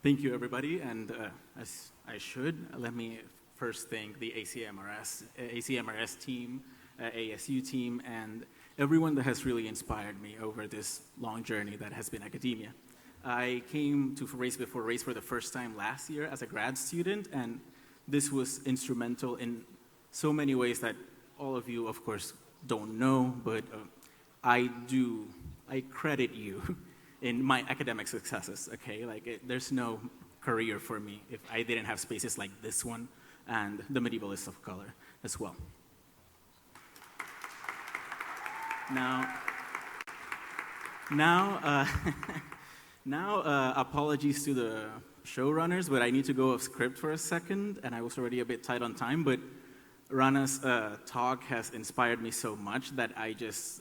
Thank you, everybody, and as I should, let me first thank the ACMRS team, ASU team, and everyone that has really inspired me over this long journey that has been academia. I came to Race Before Race for the first time last year as a grad student, and this was instrumental in so many ways that all of you, of course, don't know, but I credit you in my academic successes, okay? There's no career for me if I didn't have spaces like this one and the Medievalists of Color as well. Now, apologies to the showrunners, but I need to go off script for a second, and I was already a bit tight on time, but Rana's talk has inspired me so much that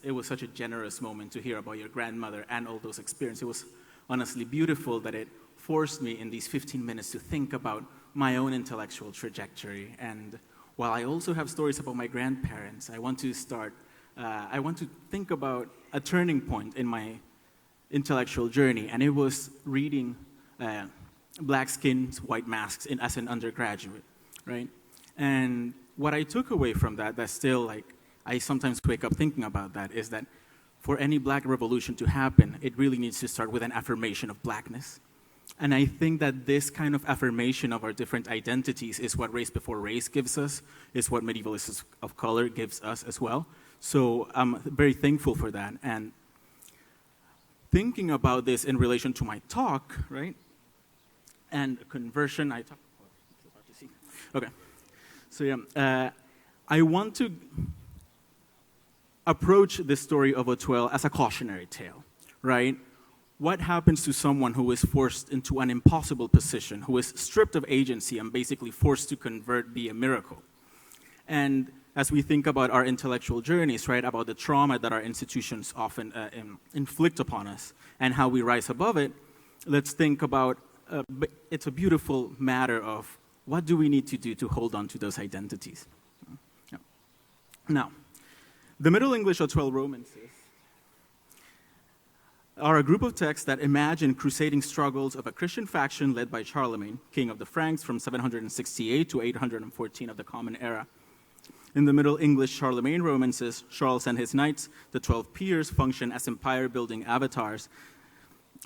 it was such a generous moment to hear about your grandmother and all those experiences. It was honestly beautiful that it forced me in these 15 minutes to think about my own intellectual trajectory. And while I also have stories about my grandparents, I want to think about a turning point in my intellectual journey, and it was reading Black Skins, White Masks as an undergraduate, right? And what I took away from that still, I sometimes wake up thinking about that, is that for any Black revolution to happen, it really needs to start with an affirmation of Blackness. And I think that this kind of affirmation of our different identities is what Race Before Race gives us, is what Medievalists of Color gives us as well. So I'm very thankful for that. And thinking about this in relation to my talk, right, and conversion, okay. So yeah, I want to approach this story of Otuel as a cautionary tale, right? What happens to someone who is forced into an impossible position, who is stripped of agency and basically forced to convert via miracle? And as we think about our intellectual journeys, right, about the trauma that our institutions often inflict upon us and how we rise above it, let's think about, it's a beautiful matter of what do we need to do to hold on to those identities? Yeah. Now, the Middle English Otuel romances are a group of texts that imagine crusading struggles of a Christian faction led by Charlemagne, king of the Franks from 768 to 814 of the Common Era. In the Middle English Charlemagne romances, Charles and his knights, the 12 peers, function as empire-building avatars.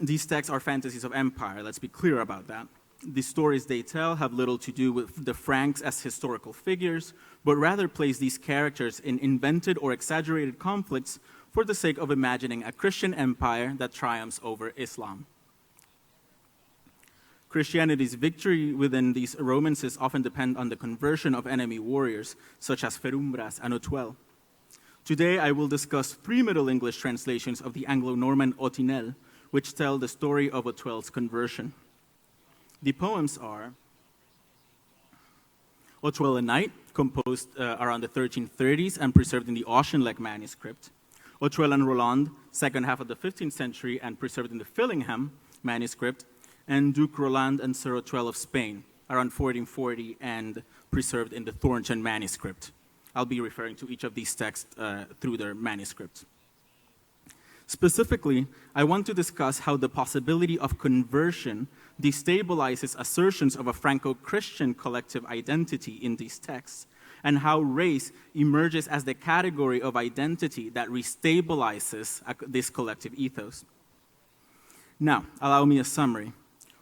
These texts are fantasies of empire, let's be clear about that. The stories they tell have little to do with the Franks as historical figures, but rather place these characters in invented or exaggerated conflicts for the sake of imagining a Christian empire that triumphs over Islam. Christianity's victory within these romances often depend on the conversion of enemy warriors, such as Ferumbras and Otuel. Today, I will discuss 3 Middle English translations of the Anglo-Norman Otinel, which tell the story of Otuel's conversion. The poems are Otuel a Knight, composed around the 1330s and preserved in the Auchinleck manuscript. Otuel and Roland, second half of the 15th century and preserved in the Fillingham manuscript. And Duke Roland and Sir Otuel of Spain, around 1440 and preserved in the Thornton manuscript. I'll be referring to each of these texts through their manuscripts. Specifically, I want to discuss how the possibility of conversion destabilizes assertions of a Franco-Christian collective identity in these texts, and how race emerges as the category of identity that restabilizes this collective ethos. Now, allow me a summary.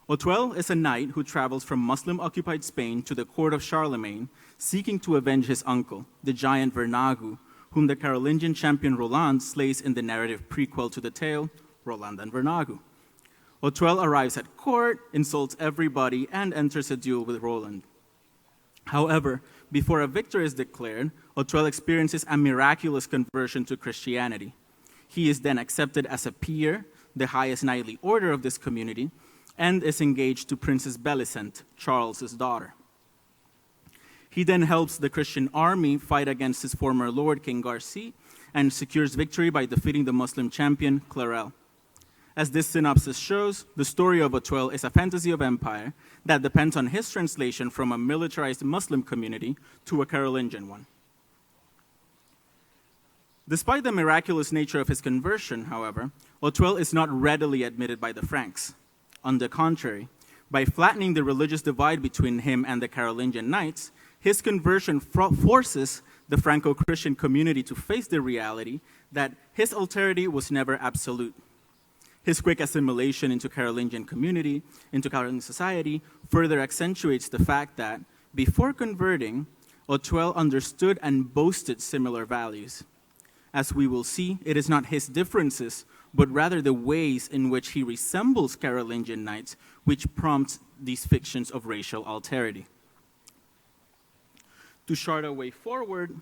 Otuel is a knight who travels from Muslim-occupied Spain to the court of Charlemagne, seeking to avenge his uncle, the giant Vernagu, whom the Carolingian champion Roland slays in the narrative prequel to the tale, Roland and Vernagu. Otuel arrives at court, insults everybody, and enters a duel with Roland. However, before a victory is declared, Otuel experiences a miraculous conversion to Christianity. He is then accepted as a peer, the highest knightly order of this community, and is engaged to Princess Belicent, Charles's daughter. He then helps the Christian army fight against his former lord, King Garci, and secures victory by defeating the Muslim champion, Clarel. As this synopsis shows, the story of Otuel is a fantasy of empire that depends on his translation from a militarized Muslim community to a Carolingian one. Despite the miraculous nature of his conversion, however, Otuel is not readily admitted by the Franks. On the contrary, By flattening the religious divide between him and the Carolingian knights, his conversion forces the Franco-Christian community to face the reality that his alterity was never absolute. His quick assimilation into Carolingian society, further accentuates the fact that, before converting, Otuel understood and boasted similar values. As we will see, it is not his differences, but rather the ways in which he resembles Carolingian knights which prompts these fictions of racial alterity. To chart a way forward,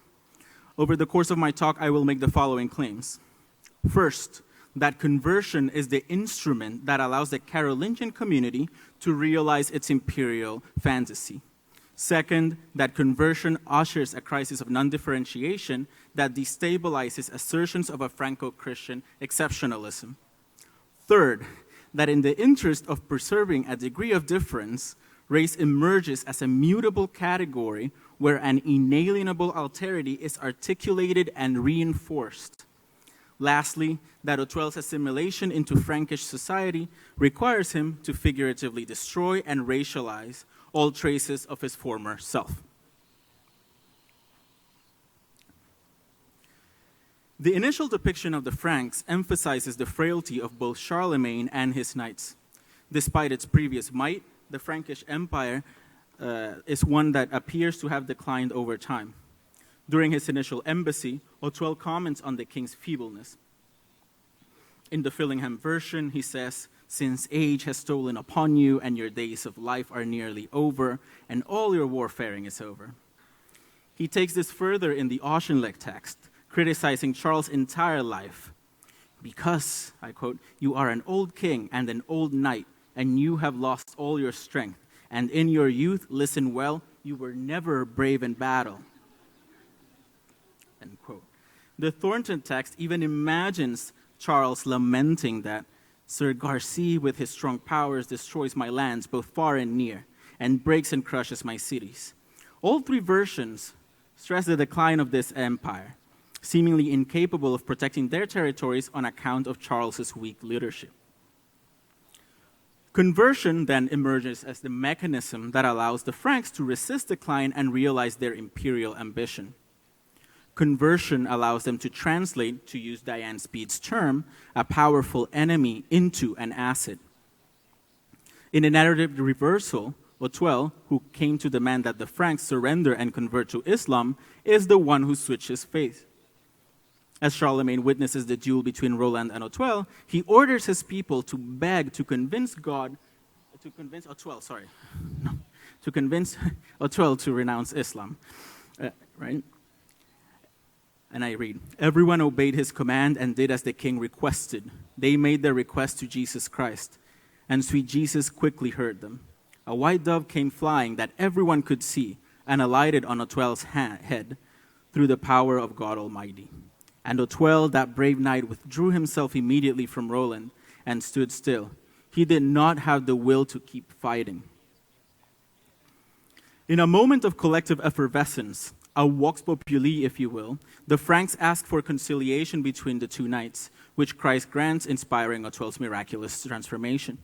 over the course of my talk, I will make the following claims. First, that conversion is the instrument that allows the Carolingian community to realize its imperial fantasy. Second, that conversion ushers a crisis of non-differentiation that destabilizes assertions of a Franco-Christian exceptionalism. Third, that in the interest of preserving a degree of difference, race emerges as a mutable category where an inalienable alterity is articulated and reinforced. Lastly, that Otuel's assimilation into Frankish society requires him to figuratively destroy and racialize all traces of his former self. The initial depiction of the Franks emphasizes the frailty of both Charlemagne and his knights. Despite its previous might, the Frankish Empire is one that appears to have declined over time. During his initial embassy, Otuel comments on the king's feebleness. In the Fillingham version, he says, "Since age has stolen upon you and your days of life are nearly over, and all your warfaring is over." He takes this further in the Auchinleck text, criticizing Charles' entire life. "Because," I quote, "you are an old king and an old knight, and you have lost all your strength, and in your youth, listen well, you were never brave in battle." End quote. The Thornton text even imagines Charles lamenting that Sir Garcia, with his strong powers, destroys my lands both far and near, and breaks and crushes my cities. All three versions stress the decline of this empire, seemingly incapable of protecting their territories on account of Charles's weak leadership. Conversion then emerges as the mechanism that allows the Franks to resist decline and realize their imperial ambition. Conversion allows them to translate, to use Diane Speed's term, a powerful enemy into an asset. In a narrative reversal, Otuel, who came to demand that the Franks surrender and convert to Islam, is the one who switches faith. As Charlemagne witnesses the duel between Roland and Otuel, he orders his people to beg to convince Otuel to renounce Islam, right? And I read, "Everyone obeyed his command and did as the king requested. They made their request to Jesus Christ, and sweet Jesus quickly heard them. A white dove came flying that everyone could see and alighted on Otuel's head through the power of God Almighty. And Otuel, that brave knight, withdrew himself immediately from Roland and stood still. He did not have the will to keep fighting." In a moment of collective effervescence, a vox populi, if you will, the Franks ask for conciliation between the two knights, which Christ grants, inspiring Otuel's miraculous transformation.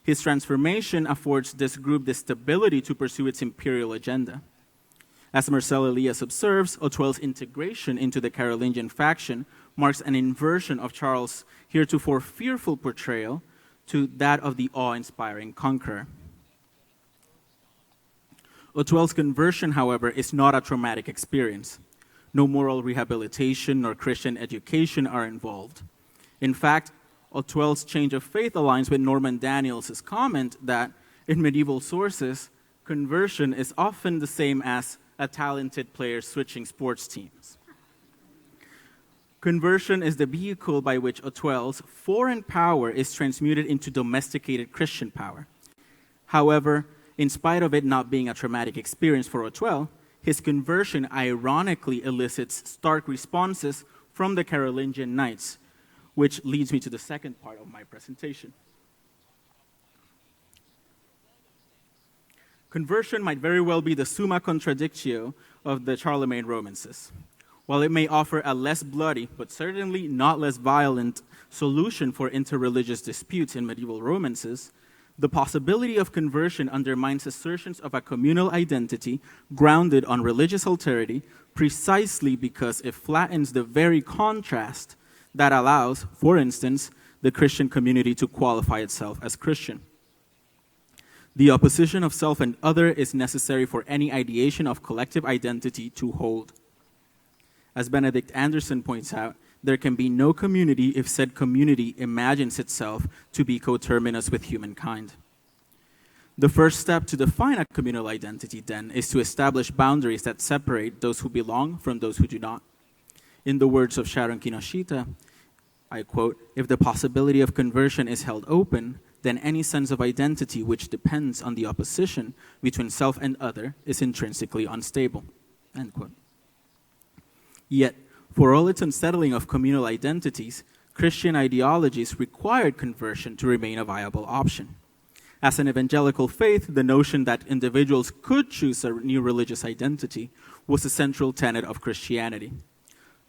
His transformation affords this group the stability to pursue its imperial agenda. As Marcel Elias observes, Otuel's integration into the Carolingian faction marks an inversion of Charles' heretofore fearful portrayal to that of the awe-inspiring conqueror. Otuel's conversion, however, is not a traumatic experience. No moral rehabilitation nor Christian education are involved. In fact, Otuel's change of faith aligns with Norman Daniels' comment that in medieval sources, conversion is often the same as a talented player switching sports teams. Conversion is the vehicle by which Otuel's foreign power is transmuted into domesticated Christian power. However, in spite of it not being a traumatic experience for Otuel, his conversion ironically elicits stark responses from the Carolingian knights, which leads me to the second part of my presentation. Conversion might very well be the summa contradictio of the Charlemagne romances. While it may offer a less bloody, but certainly not less violent, solution for interreligious disputes in medieval romances, The possibility of conversion undermines assertions of a communal identity grounded on religious alterity precisely because it flattens the very contrast that allows, for instance, the Christian community to qualify itself as Christian. The opposition of self and other is necessary for any ideation of collective identity to hold. As Benedict Anderson points out, there can be no community if said community imagines itself to be coterminous with humankind. The first step to define a communal identity, then, is to establish boundaries that separate those who belong from those who do not. In the words of Sharon Kinoshita, I quote, "If the possibility of conversion is held open, then any sense of identity which depends on the opposition between self and other is intrinsically unstable." End quote. Yet, for all its unsettling of communal identities, Christian ideologies required conversion to remain a viable option. As an evangelical faith, the notion that individuals could choose a new religious identity was a central tenet of Christianity.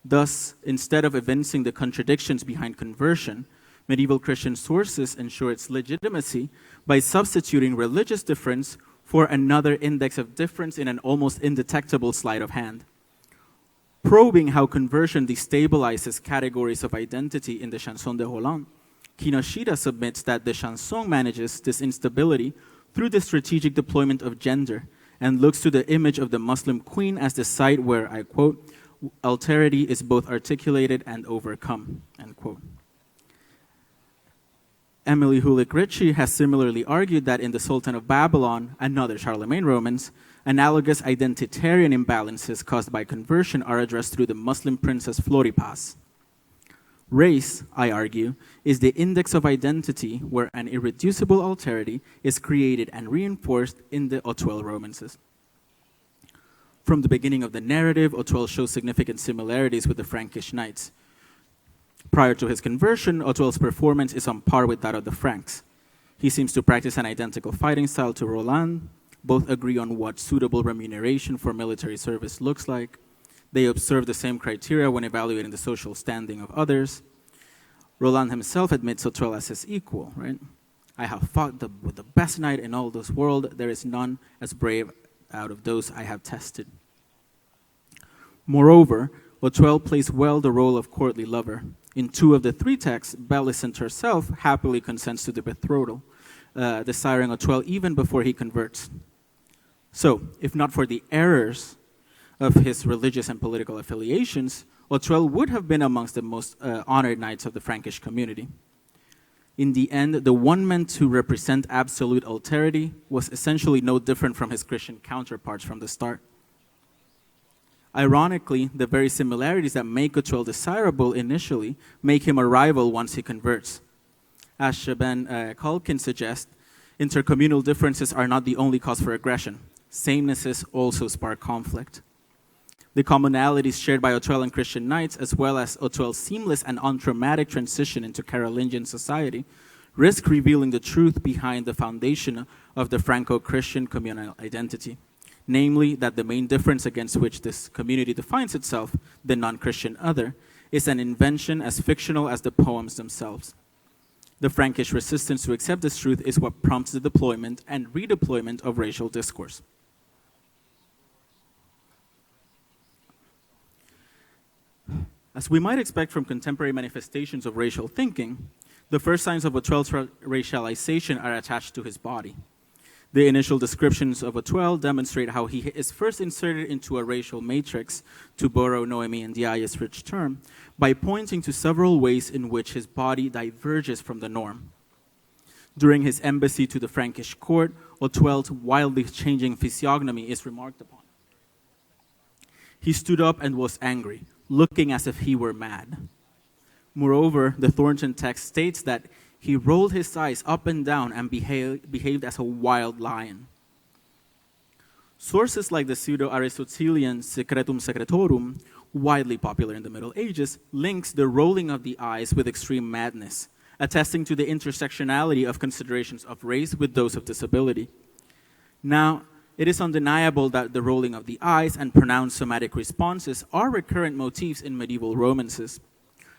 Thus, instead of evincing the contradictions behind conversion, medieval Christian sources ensure its legitimacy by substituting religious difference for another index of difference in an almost indetectable sleight of hand. Probing how conversion destabilizes categories of identity in the Chanson de Roland, Kinoshita submits that the chanson manages this instability through the strategic deployment of gender and looks to the image of the Muslim queen as the site where, I quote, "alterity is both articulated and overcome," end quote. Emily Hulick Ritchie has similarly argued that in the Sultan of Babylon, another Charlemagne romance, analogous identitarian imbalances caused by conversion are addressed through the Muslim princess Floripas. Race, I argue, is the index of identity where an irreducible alterity is created and reinforced in the Otuel romances. From the beginning of the narrative, Otuel shows significant similarities with the Frankish knights. Prior to his conversion, Otuel's performance is on par with that of the Franks. He seems to practice an identical fighting style to Roland. Both agree on what suitable remuneration for military service looks like. They observe the same criteria when evaluating the social standing of others. Roland himself admits Otuel as his equal, right? "I have fought with the best knight in all this world. There is none as brave out of those I have tested." Moreover, Otuel plays well the role of courtly lover. In 2 of the 3 texts, Bellicent herself happily consents to the betrothal, desiring Otuel even before he converts. So, if not for the errors of his religious and political affiliations, Otuel would have been amongst the most honored knights of the Frankish community. In the end, the one meant to represent absolute alterity was essentially no different from his Christian counterparts from the start. Ironically, the very similarities that make Otuel desirable initially make him a rival once he converts. As Shaban Culkin suggests, intercommunal differences are not the only cause for aggression. Samenesses also spark conflict. The commonalities shared by Otuel and Christian knights, as well as Otuel's seamless and untraumatic transition into Carolingian society, risk revealing the truth behind the foundation of the Franco-Christian communal identity, namely that the main difference against which this community defines itself, the non-Christian other, is an invention as fictional as the poems themselves. The Frankish resistance to accept this truth is what prompts the deployment and redeployment of racial discourse. As we might expect from contemporary manifestations of racial thinking, the first signs of Otuel's racialization are attached to his body. The initial descriptions of Otuel demonstrate how he is first inserted into a racial matrix, to borrow Noemi Ndiaye's rich term, by pointing to several ways in which his body diverges from the norm. During his embassy to the Frankish court, Otuel's wildly changing physiognomy is remarked upon. He stood up and was angry, looking as if he were mad. Moreover, the Thornton text states that he rolled his eyes up and down and behaved as a wild lion. Sources like the pseudo-Aristotelian Secretum Secretorum, widely popular in the Middle Ages, links the rolling of the eyes with extreme madness, attesting to the intersectionality of considerations of race with those of disability. Now, it is undeniable that the rolling of the eyes and pronounced somatic responses are recurrent motifs in medieval romances.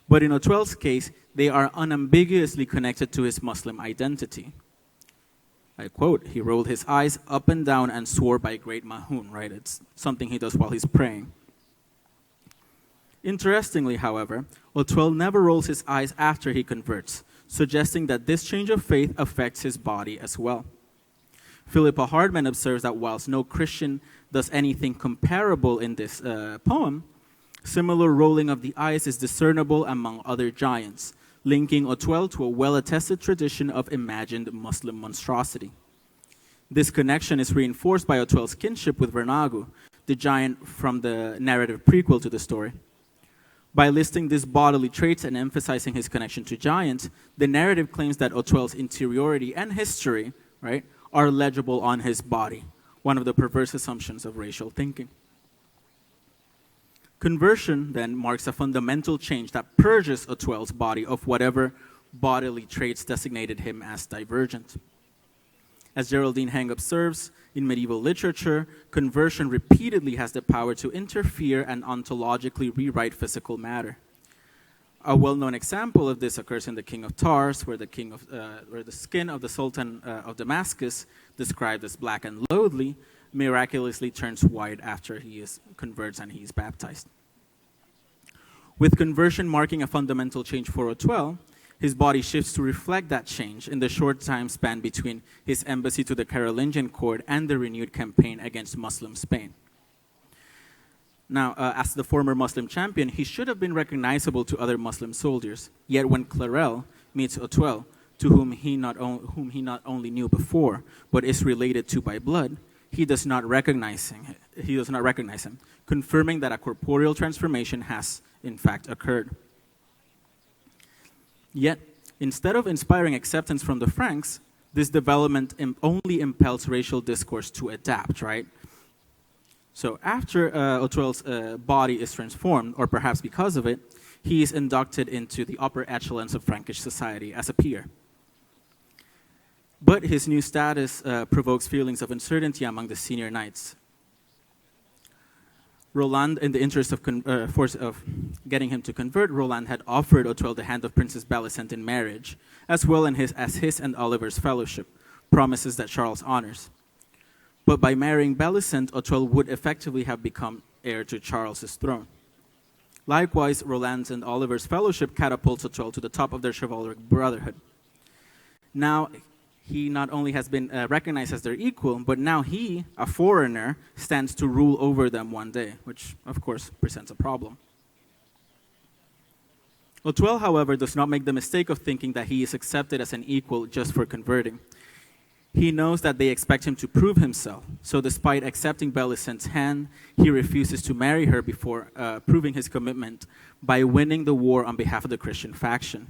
But in Otuel's case, they are unambiguously connected to his Muslim identity. I quote, he rolled his eyes up and down and swore by great Mahoon, right? It's something he does while he's praying. Interestingly, however, Otuel never rolls his eyes after he converts, suggesting that this change of faith affects his body as well. Philippa Hardman observes that whilst no Christian does anything comparable in this poem, similar rolling of the eyes is discernible among other giants, linking Otuel to a well-attested tradition of imagined Muslim monstrosity. This connection is reinforced by Otuel's kinship with Vernagu, the giant from the narrative prequel to the story. By listing these bodily traits and emphasizing his connection to giants, the narrative claims that Otuel's interiority and history, right, are legible on his body, one of the perverse assumptions of racial thinking. Conversion, then, marks a fundamental change that purges Otuel's body of whatever bodily traits designated him as divergent. As Geraldine Heng observes, in medieval literature, conversion repeatedly has the power to interfere and ontologically rewrite physical matter. A well-known example of this occurs in The King of Tars, where the skin of the Sultan of Damascus, described as black and loathly, miraculously turns white after he converts and he is baptized. With conversion marking a fundamental change for Otuel, his body shifts to reflect that change in the short time span between his embassy to the Carolingian court and the renewed campaign against Muslim Spain. Now, as the former Muslim champion, he should have been recognizable to other Muslim soldiers. Yet when Clarel meets Otuel, to whom he not only knew before, but is related to by blood, he does not recognize him, confirming that a corporeal transformation has, in fact, occurred. Yet, instead of inspiring acceptance from the Franks, this development only impels racial discourse to adapt, right? So after Otuel's body is transformed, or perhaps because of it, he is inducted into the upper echelons of Frankish society as a peer. But his new status provokes feelings of uncertainty among the senior knights. Roland, in the interest of getting him to convert, Roland had offered Otuel the hand of Princess Bellicent in marriage, as well as his and Oliver's fellowship, promises that Charles honors. But by marrying Bellicent, Otuel would effectively have become heir to Charles's throne. Likewise, Roland's and Oliver's fellowship catapults Otuel to the top of their chivalric brotherhood. Now, he not only has been recognized as their equal, but now he, a foreigner, stands to rule over them one day, which, of course, presents a problem. Otuel, however, does not make the mistake of thinking that he is accepted as an equal just for converting. He knows that they expect him to prove himself, so despite accepting Bellicent's hand, he refuses to marry her before proving his commitment by winning the war on behalf of the Christian faction.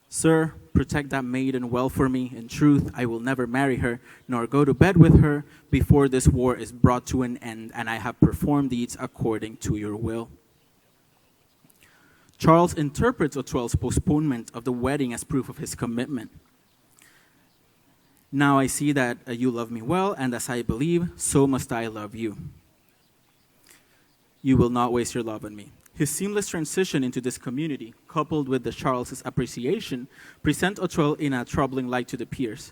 Sir, protect that maiden well for me. In truth, I will never marry her, nor go to bed with her before this war is brought to an end, and I have performed deeds according to your will. Charles interprets Otuel's postponement of the wedding as proof of his commitment. Now I see that you love me well, and as I believe, so must I love you. You will not waste your love on me. His seamless transition into this community, coupled with the Charles's appreciation, present Otuel in a troubling light to the peers,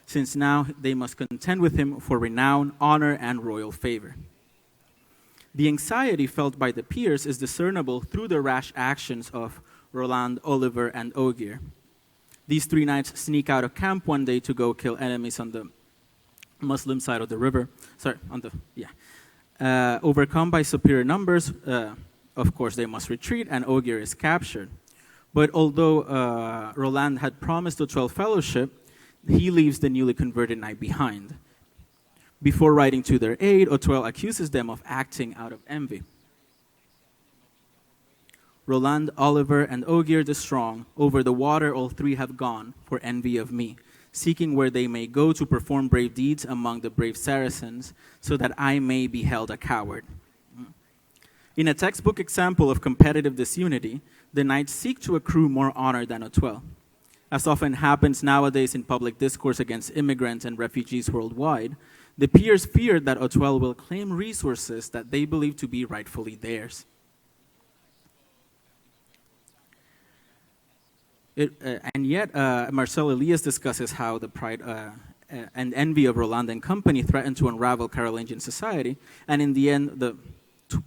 since now they must contend with him for renown, honor, and royal favor. The anxiety felt by the peers is discernible through the rash actions of Roland, Oliver, and Ogier. These three knights sneak out of camp one day to go kill enemies on the Muslim side of the river. Overcome by superior numbers, of course, they must retreat, and Ogier is captured. But although Roland had promised Otuel fellowship, he leaves the newly converted knight behind. Before riding to their aid, Otuel accuses them of acting out of envy. Roland, Oliver, and Ogier the Strong, over the water all three have gone for envy of me, seeking where they may go to perform brave deeds among the brave Saracens, so that I may be held a coward. In a textbook example of competitive disunity, the knights seek to accrue more honor than Otuel. As often happens nowadays in public discourse against immigrants and refugees worldwide, the peers feared that Otuel will claim resources that they believe to be rightfully theirs. And yet, Marcel Elias discusses how the pride and envy of Roland and company threaten to unravel Carolingian society. And in the end, the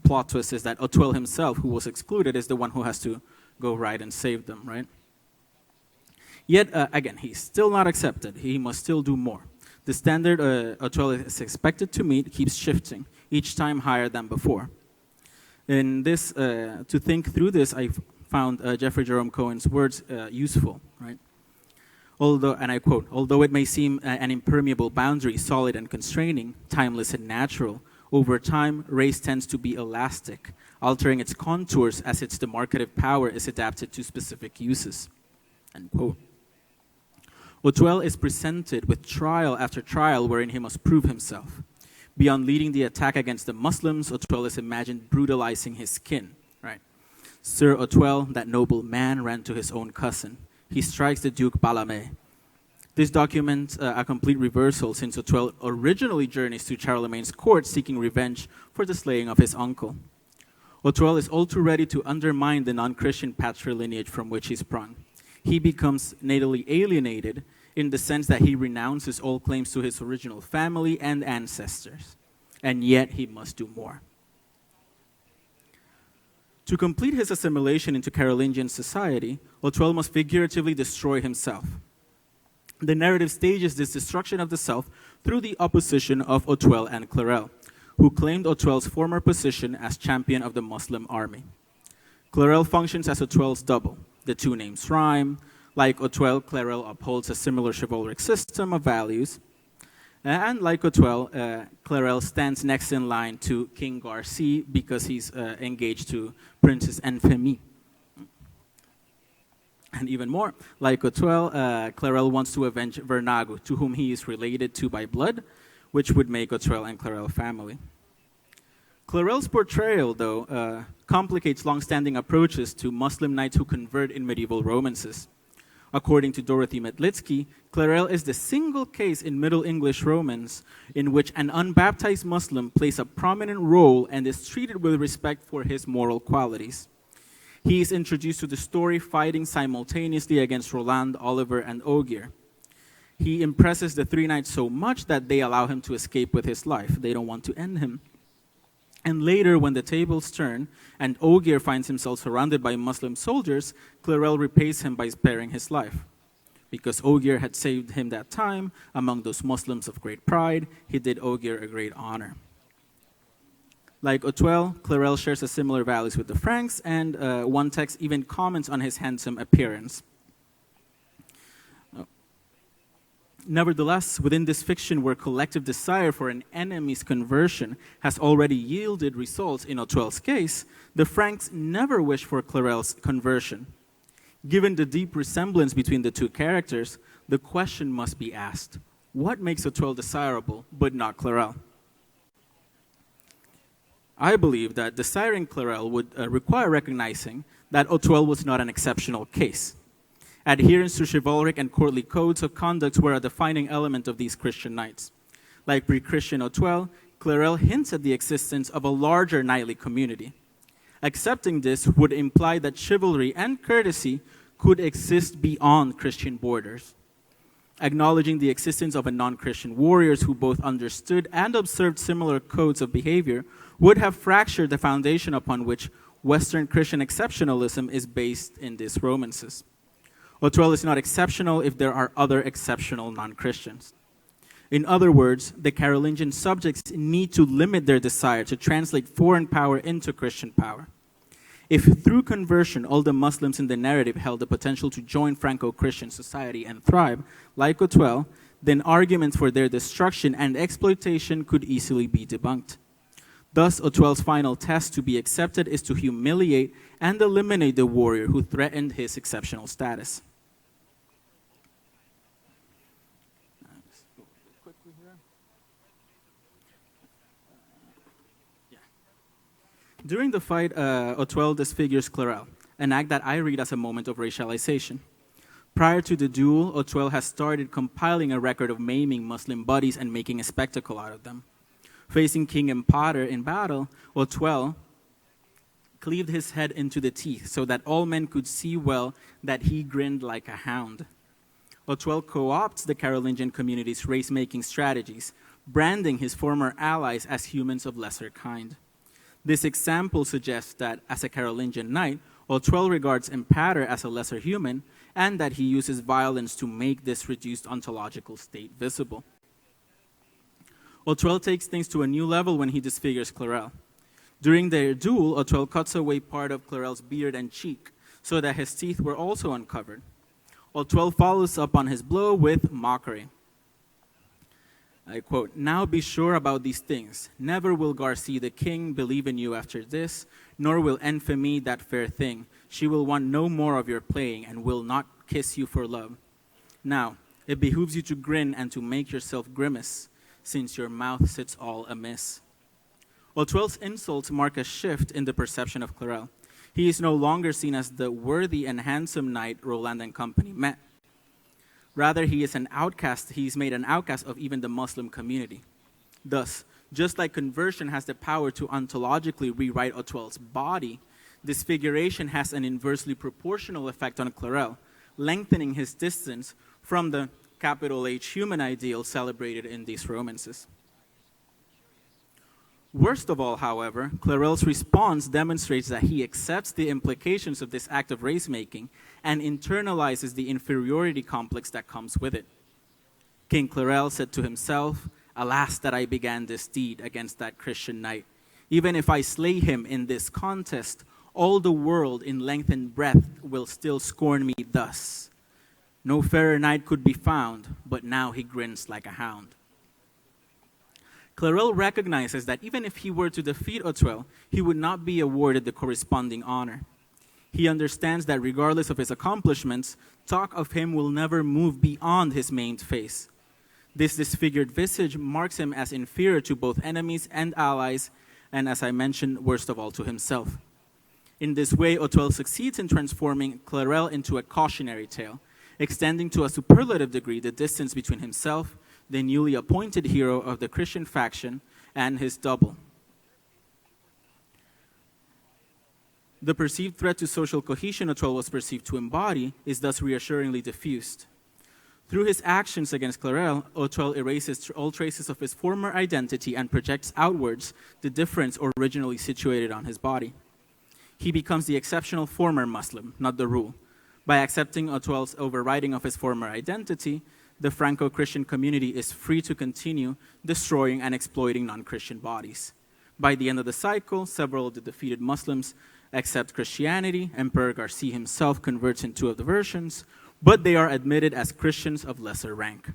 plot twist is that Otuel himself, who was excluded, is the one who has to go right and save them, right? Yet, again, he's still not accepted. He must still do more. The standard Otuel is expected to meet keeps shifting, each time higher than before. In this, to think through this, I found Jeffrey Jerome Cohen's words useful, right? Although, and I quote, "Although it may seem an impermeable boundary, solid and constraining, timeless and natural, over time, race tends to be elastic, altering its contours as its demarcative power is adapted to specific uses." End quote. Otuel is presented with trial after trial wherein he must prove himself. Beyond leading the attack against the Muslims, Otuel is imagined brutalizing his kin, right? Sir Otuel, that noble man, ran to his own cousin. He strikes the Duke Balame. This documents a complete reversal since Otuel originally journeys to Charlemagne's court seeking revenge for the slaying of his uncle. Otuel is all too ready to undermine the non-Christian patrilineage from which he sprung. He becomes natally alienated in the sense that he renounces all claims to his original family and ancestors, and yet he must do more. To complete his assimilation into Carolingian society, Otuel must figuratively destroy himself. The narrative stages this destruction of the self through the opposition of Otuel and Clarel, who claimed Otuel's former position as champion of the Muslim army. Clarel functions as Otuel's double. The two names rhyme. Like Otuel, Clarel upholds a similar chivalric system of values. And like Otuel, Clarel stands next in line to King Garci because he's engaged to Princess Enfemie. And even more, like Otuel, Clarel wants to avenge Vernago, to whom he is related to by blood, which would make Otuel and Clarel family. Clarel's portrayal, though, complicates long-standing approaches to Muslim knights who convert in medieval romances. According to Dorothy Metlitsky, Clarel is the single case in Middle English Romance in which an unbaptized Muslim plays a prominent role and is treated with respect for his moral qualities. He is introduced to the story fighting simultaneously against Roland, Oliver, and Ogier. He impresses the three knights so much that they allow him to escape with his life. They don't want to end him. And later, when the tables turn and Ogier finds himself surrounded by Muslim soldiers, Clarel repays him by sparing his life. Because Ogier had saved him that time, among those Muslims of great pride, he did Ogier a great honor. Like Otuel, Clarel shares a similar values with the Franks, and one text even comments on his handsome appearance. Nevertheless, within this fiction where collective desire for an enemy's conversion has already yielded results in Otuel's case, the Franks never wish for Clarel's conversion. Given the deep resemblance between the two characters, the question must be asked, what makes Otuel desirable but not Clarel? I believe that desiring Clarel would require recognizing that Otuel was not an exceptional case. Adherence to chivalric and courtly codes of conduct were a defining element of these Christian knights. Like pre-Christian Otuel, Clarel hints at the existence of a larger knightly community. Accepting this would imply that chivalry and courtesy could exist beyond Christian borders. Acknowledging the existence of a non-Christian warriors who both understood and observed similar codes of behavior would have fractured the foundation upon which Western Christian exceptionalism is based in these romances. Otuel is not exceptional if there are other exceptional non-Christians. In other words, the Carolingian subjects need to limit their desire to translate foreign power into Christian power. If through conversion all the Muslims in the narrative held the potential to join Franco-Christian society and thrive, like Otuel, then arguments for their destruction and exploitation could easily be debunked. Thus, Otuel's final test to be accepted is to humiliate and eliminate the warrior who threatened his exceptional status. During the fight, Otuel disfigures Clarel, an act that I read as a moment of racialization. Prior to the duel, Otuel has started compiling a record of maiming Muslim bodies and making a spectacle out of them. Facing King Impader in battle, Otuel cleaved his head into the teeth so that all men could see well that he grinned like a hound. Otuel co-opts the Carolingian community's race-making strategies, branding his former allies as humans of lesser kind. This example suggests that, as a Carolingian knight, Otuel regards Impater as a lesser human, and that he uses violence to make this reduced ontological state visible. Otuel takes things to a new level when he disfigures Clarel. During their duel, Otuel cuts away part of Clarel's beard and cheek, so that his teeth were also uncovered. Otuel follows up on his blow with mockery. I quote, "Now be sure about these things. Never will Garcia the king believe in you after this, nor will Enfemy that fair thing. She will want no more of your playing and will not kiss you for love. Now, it behooves you to grin and to make yourself grimace, since your mouth sits all amiss." Otuel's insults mark a shift in the perception of Clarel. He is no longer seen as the worthy and handsome knight Roland and company met. Rather, he is an outcast. He's made an outcast of even the Muslim community. Thus, just like conversion has the power to ontologically rewrite Otuel's body, disfiguration has an inversely proportional effect on Clarel, lengthening his distance from the capital H human ideal celebrated in these romances. Worst of all, however, Clarel's response demonstrates that he accepts the implications of this act of race-making and internalizes the inferiority complex that comes with it. King Clarel said to himself, "Alas that I began this deed against that Christian knight. Even if I slay him in this contest, all the world in length and breadth will still scorn me thus. No fairer knight could be found, but now he grins like a hound." Clarel recognizes that even if he were to defeat Otuel, he would not be awarded the corresponding honor. He understands that regardless of his accomplishments, talk of him will never move beyond his maimed face. This disfigured visage marks him as inferior to both enemies and allies, and as I mentioned, worst of all, to himself. In this way, Otuel succeeds in transforming Clarel into a cautionary tale, extending to a superlative degree the distance between himself, the newly appointed hero of the Christian faction, and his double. The perceived threat to social cohesion Otuel was perceived to embody is thus reassuringly diffused. Through his actions against Clarel, Otuel erases all traces of his former identity and projects outwards the difference originally situated on his body. He becomes the exceptional former Muslim, not the rule. By accepting Otuel's overriding of his former identity, the Franco-Christian community is free to continue destroying and exploiting non-Christian bodies. By the end of the cycle, several of the defeated Muslims accept Christianity. Emperor Garcia himself converts in 2 of the versions, but they are admitted as Christians of lesser rank.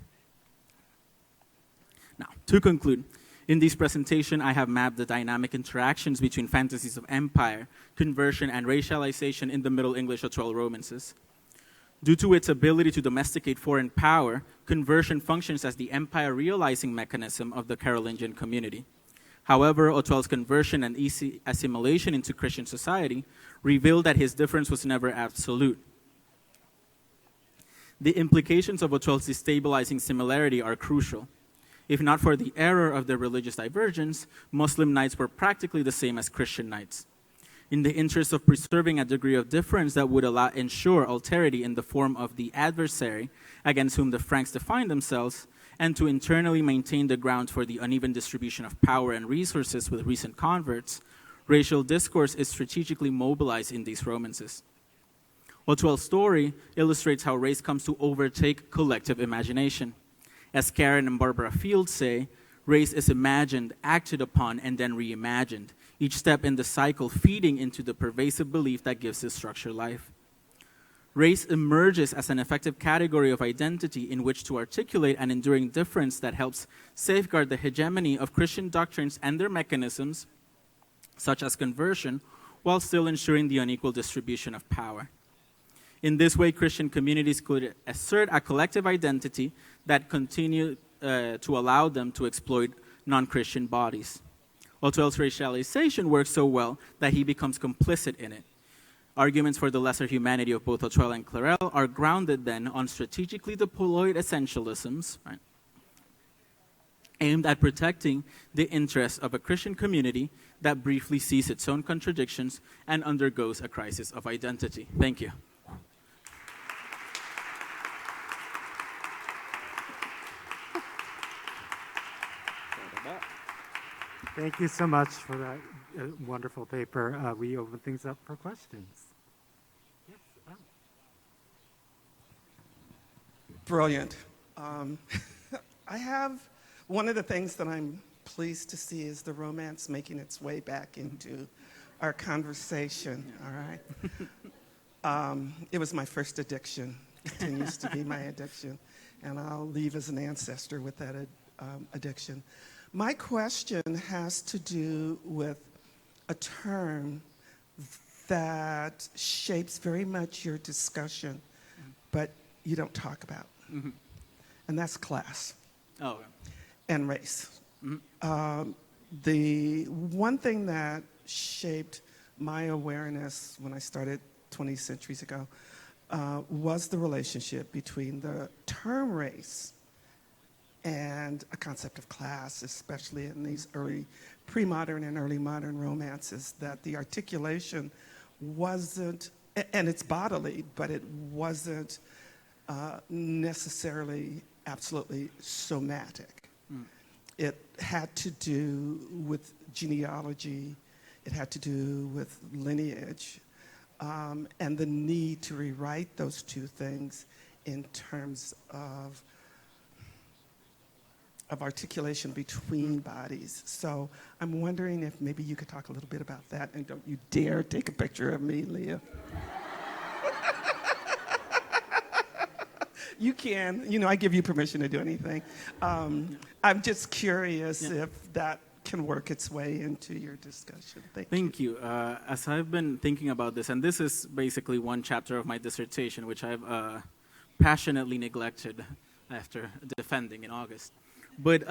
Now, to conclude, in this presentation, I have mapped the dynamic interactions between fantasies of empire, conversion, and racialization in the Middle English Otuel romances. Due to its ability to domesticate foreign power, conversion functions as the empire-realizing mechanism of the Carolingian community. However, Otuel's conversion and easy assimilation into Christian society revealed that his difference was never absolute. The implications of Otuel's destabilizing similarity are crucial. If not for the error of their religious divergence, Muslim knights were practically the same as Christian knights. In the interest of preserving a degree of difference that would ensure alterity in the form of the adversary against whom the Franks defined themselves, and to internally maintain the ground for the uneven distribution of power and resources with recent converts, racial discourse is strategically mobilized in these romances. Otuel's story illustrates how race comes to overtake collective imagination. As Karen and Barbara Fields say, race is imagined, acted upon, and then reimagined, each step in the cycle feeding into the pervasive belief that gives this structure life. Race emerges as an effective category of identity in which to articulate an enduring difference that helps safeguard the hegemony of Christian doctrines and their mechanisms, such as conversion, while still ensuring the unequal distribution of power. In this way, Christian communities could assert a collective identity that continued to allow them to exploit non-Christian bodies. Otuel's racialization works so well that he becomes complicit in it. Arguments for the lesser humanity of both Otuel and Clarel are grounded then on strategically deployed essentialisms, right, aimed at protecting the interests of a Christian community that briefly sees its own contradictions and undergoes a crisis of identity. Thank you. Thank you so much for that wonderful paper. We open things up for questions. Yes. Brilliant. I have one of the things that I'm pleased to see is the romance making its way back into our conversation, all right? It was my first addiction, continues to be my addiction, and I'll leave as an ancestor with that addiction. My question has to do with a term that shapes very much your discussion, but you don't talk about, and that's class and race. The one thing that shaped my awareness when I started 20 centuries ago was the relationship between the term race and a concept of class, especially in these early premodern and early modern romances, that the articulation wasn't, and it's bodily, but it wasn't necessarily absolutely somatic. It had to do with genealogy, it had to do with lineage, and the need to rewrite those two things in terms of articulation between bodies. So I'm wondering if maybe you could talk a little bit about that, and don't you dare take a picture of me, Leah. You can, I give you permission to do anything. I'm just curious if that can work its way into your discussion. Thank you. As I've been thinking about this, and this is basically one chapter of my dissertation, which I've passionately neglected after defending in August. But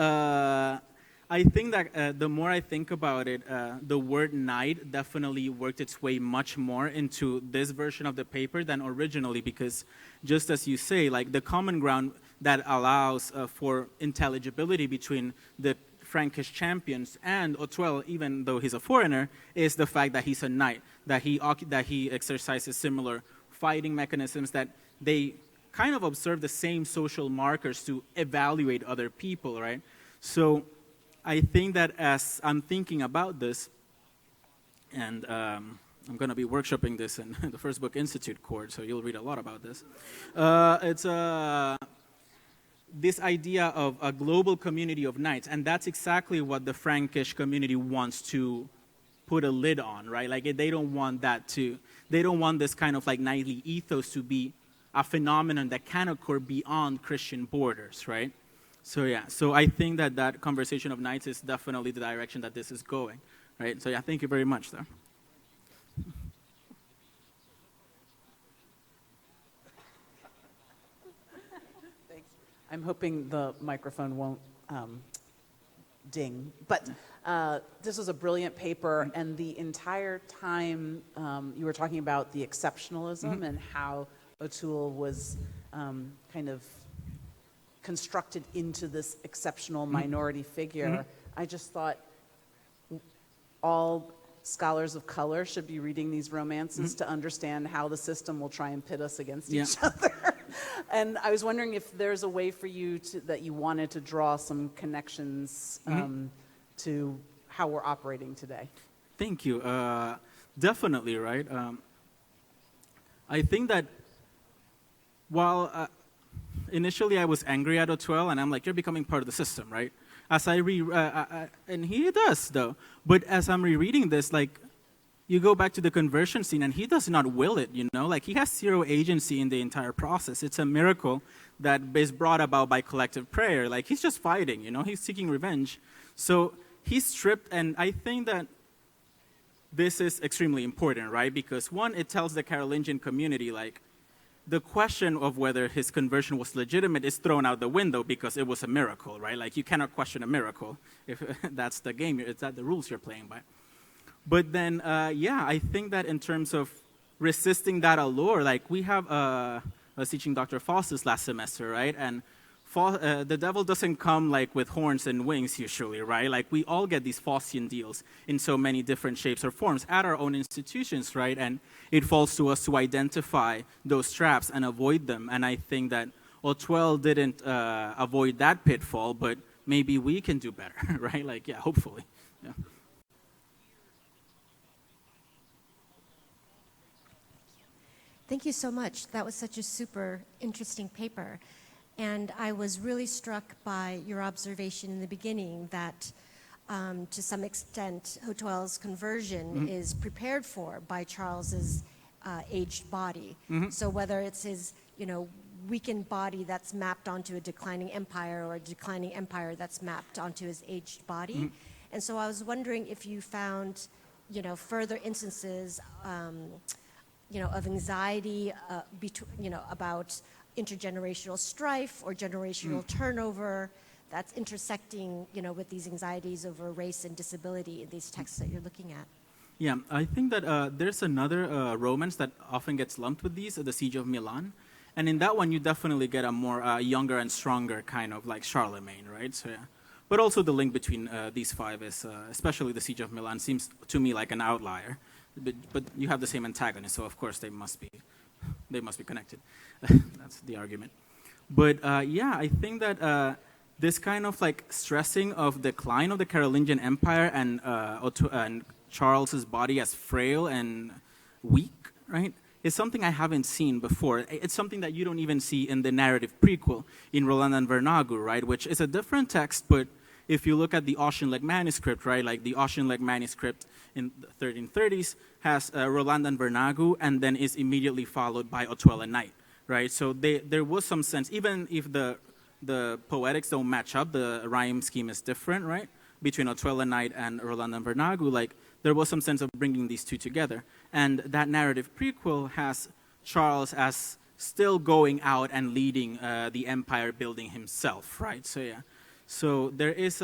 I think that the more I think about it, the word night definitely worked its way much more into this version of the paper than originally, because just as you say, like the common ground that allows for intelligibility between the Frankish champions and Otuel, even though he's a foreigner, is the fact that he's a knight, that he exercises similar fighting mechanisms, that they kind of observe the same social markers to evaluate other people, right? So I think that as I'm thinking about this, and I'm going to be workshopping this in the First Book Institute course, so you'll read a lot about this. It's this idea of a global community of knights, and that's exactly what the Frankish community wants to put a lid on, right? Like they don't want they don't want this kind of like knightly ethos to be a phenomenon that can occur beyond Christian borders, right? So yeah, so I think that that conversation of knights is definitely the direction that this is going, right? So yeah, thank you very much, though. Thanks. I'm hoping the microphone won't ding, but this was a brilliant paper, and the entire time you were talking about the exceptionalism and how Otuel was kind of constructed into this exceptional minority figure. I just thought all scholars of color should be reading these romances to understand how the system will try and pit us against each other. And I was wondering if there's a way for you that you wanted to draw some connections to how we're operating today. Thank you. Definitely, right? I think that while initially I was angry at Otuel, and I'm like, you're becoming part of the system, right? As I and he does, though. But as I'm rereading this, like, you go back to the conversion scene, and he does not will it, Like, he has zero agency in the entire process. It's a miracle that is brought about by collective prayer. Like, he's just fighting, He's seeking revenge. So he's stripped, and I think that this is extremely important, right? Because, one, it tells the Carolingian community, like, the question of whether his conversion was legitimate is thrown out the window because it was a miracle, right? Like, you cannot question a miracle if that's the game, it's that the rules you're playing by. But then, I think that in terms of resisting that allure, like, we have, I was teaching Dr. Faustus last semester, right? And the devil doesn't come like with horns and wings usually, right? Like we all get these Faustian deals in so many different shapes or forms at our own institutions, right? And it falls to us to identify those traps and avoid them. And I think that Otuel didn't avoid that pitfall, but maybe we can do better, right? Like, yeah, hopefully. Yeah. Thank you so much. That was such a super interesting paper. And I was really struck by your observation in the beginning that to some extent, Otuel's conversion is prepared for by Charles's aged body. So whether it's his, weakened body that's mapped onto a declining empire or a declining empire that's mapped onto his aged body. And so I was wondering if you found, further instances, of anxiety, about intergenerational strife or generational turnover that's intersecting, with these anxieties over race and disability in these texts that you're looking at. Yeah, I think that there's another romance that often gets lumped with these, the Siege of Milan. And in that one, you definitely get a more younger and stronger kind of like Charlemagne, right? So, yeah. But also the link between these five is, especially the Siege of Milan, seems to me like an outlier. But you have the same antagonist, so of course they must be connected. That's the argument. But yeah, I think that this kind of like stressing of decline of the Carolingian Empire and Charles's body as frail and weak, right, is something I haven't seen before. It's something that you don't even see in the narrative prequel in Roland and Vernagu, right, which is a different text, but if you look at the Auchinleck manuscript, right, like the Auchinleck manuscript in the 1330s has Roland and Vernagu and then is immediately followed by Otuel and Knight, right? So there was some sense, even if the poetics don't match up, the rhyme scheme is different, right, between Otuel and Knight and Roland and Vernagu, like there was some sense of bringing these two together. And that narrative prequel has Charles as still going out and leading the empire building himself, right? So yeah. So there is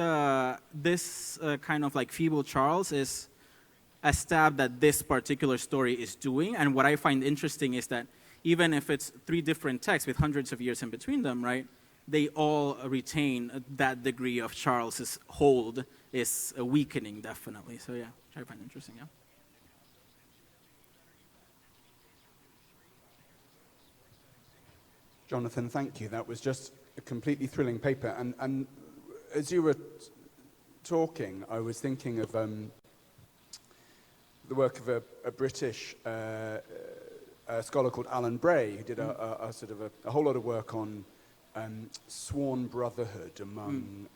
this kind of like feeble Charles is a stab that this particular story is doing. And what I find interesting is that even if it's three different texts with hundreds of years in between them, right, they all retain that degree of Charles's hold is weakening, definitely. So yeah, which I find interesting, yeah. Jonathan, thank you. That was just a completely thrilling paper. And as you were talking, I was thinking of the work of a British scholar called Alan Bray, who did a sort of a whole lot of work on sworn brotherhood among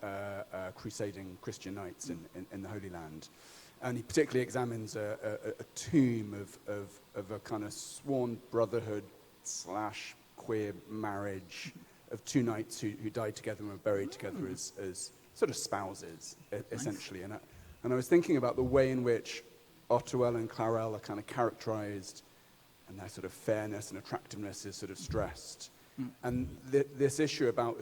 crusading Christian knights in the Holy Land. And he particularly examines a tomb of a kind of sworn brotherhood / queer marriage of two knights who died together and were buried together as sort of spouses, essentially. Nice. And I was thinking about the way in which Otuel and Clarel are kind of characterized, and their sort of fairness and attractiveness is sort of stressed. And this issue about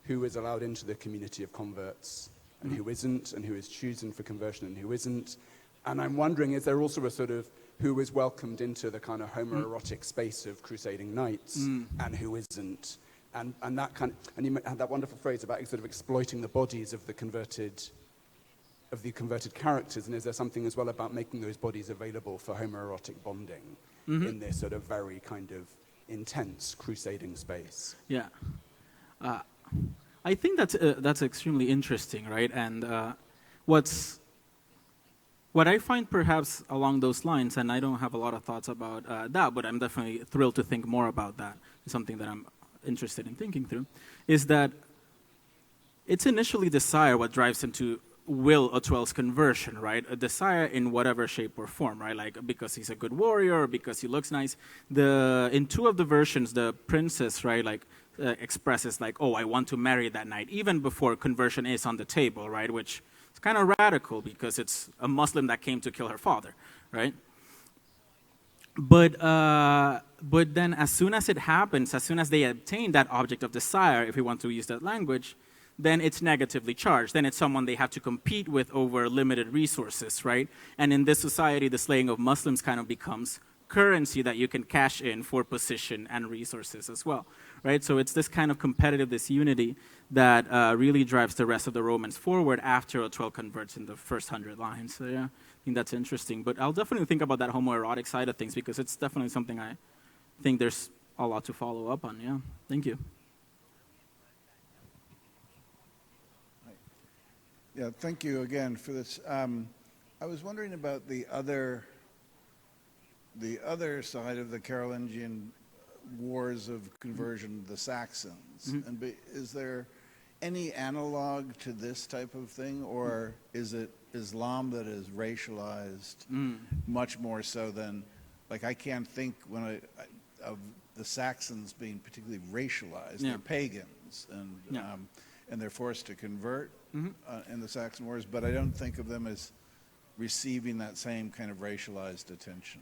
who is allowed into the community of converts and who isn't, and who is chosen for conversion and who isn't. And I'm wondering, is there also a sort of who is welcomed into the kind of homoerotic space of crusading knights and who isn't? And that kind of, and you had that wonderful phrase about sort of exploiting the bodies of the converted characters. And is there something as well about making those bodies available for homoerotic bonding in this sort of very kind of intense crusading space? Yeah, I think that's extremely interesting, right? And what I find perhaps along those lines, and I don't have a lot of thoughts about that, but I'm definitely thrilled to think more about that. It's something that I'm interested in thinking through, is that it's initially desire what drives him to will Otuel's conversion, right? A desire in whatever shape or form, right? Like because he's a good warrior, or because he looks nice. In two of the versions, the princess, right, like expresses like, oh, I want to marry that knight, even before conversion is on the table, right? Which is kind of radical because it's a Muslim that came to kill her father, right? But then as soon as it happens, as soon as they obtain that object of desire, if we want to use that language, then it's negatively charged. Then it's someone they have to compete with over limited resources, right? And in this society, the slaying of Muslims kind of becomes currency that you can cash in for position and resources as well, right? So it's this kind of competitive disunity that really drives the rest of the Romans forward after Otuel converts in the first 100 lines. So yeah, I think that's interesting. But I'll definitely think about that homoerotic side of things because it's definitely something I think there's a lot to follow up on. Yeah, thank you. Yeah, thank you again for this. I was wondering about the other side of the Carolingian wars of conversion, the Saxons. And is there any analog to this type of thing, or is it Islam that is racialized much more so than, like, I can't think of the Saxons being particularly racialized. They're pagans, and they're forced to convert in the Saxon Wars, but I don't think of them as receiving that same kind of racialized attention.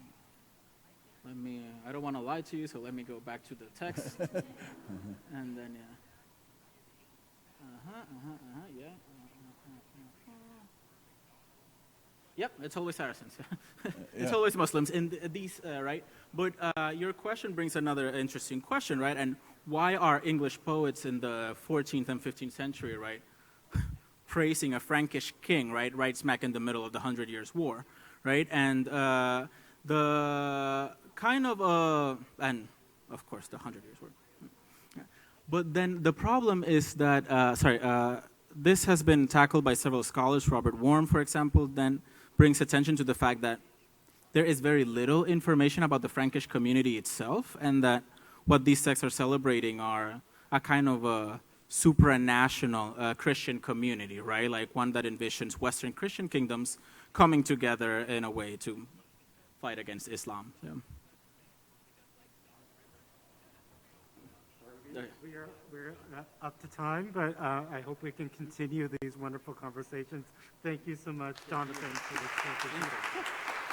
Let me, I don't want to lie to you, so let me go back to the text. And then, yeah. Yep, it's always Saracens. It's always Muslims in these, right? But your question brings another interesting question, right? And why are English poets in the 14th and 15th century, right, praising a Frankish king, right smack in the middle of the 100 Years' War, right? And the kind of, and of course the 100 Years' War. But then the problem is that, this has been tackled by several scholars. Robert Worm, for example, then brings attention to the fact that there is very little information about the Frankish community itself, and that what these texts are celebrating are a kind of a supranational Christian community, right? Like one that envisions Western Christian kingdoms coming together in a way to fight against Islam. Yeah. We're up to time, but I hope we can continue these wonderful conversations. Thank you so much, Jonathan, for this presentation.